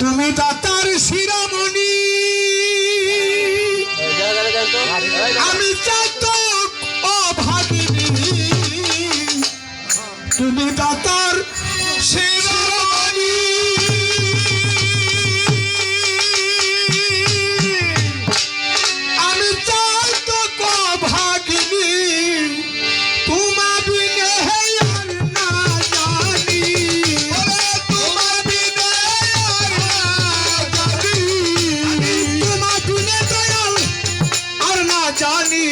তুমি দাতার শিরোমণি, আমি চাতক অভাগিনী। তুমি দাতার শিরোমণি, আমি চাতক অভাগিনী। তোমা বিনে আর না জানি, তোমা বিনে আর না জানি, তোমা বিনে দয়াল আর না জানি।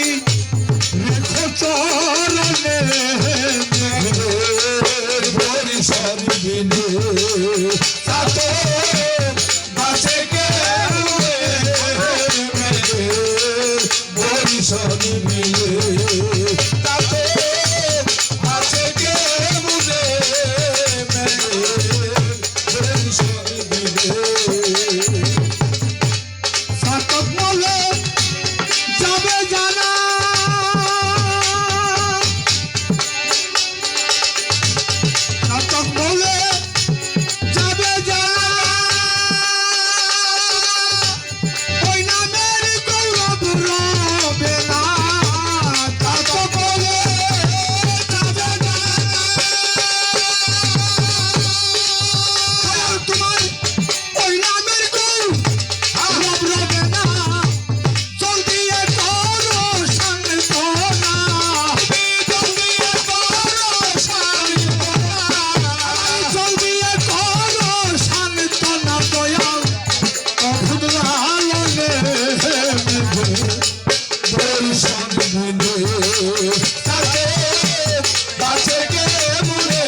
রেখো চরণে বরিশাল বিনে সাথে বাঁচে কে বরিশাল বিনে সাথে বাঁচে কে বরিশাল বিনে। সাতক মলে যাবে জানা, সাতক মলে যাবে জানা। ওই নামের গৌরব রবে না, সাতক মলে যাবে জানা। তোমার ওই নামের গৌরব রবে না। জল দিয়ে করো সান্ত্বনা, জল দিয়ে করো সান্ত্বনা, জল দিয়ে করো সান্ত্বনা। দয়াল অভুত লালনে বরিশাল বিনে সাথে বাঁচে কে মনে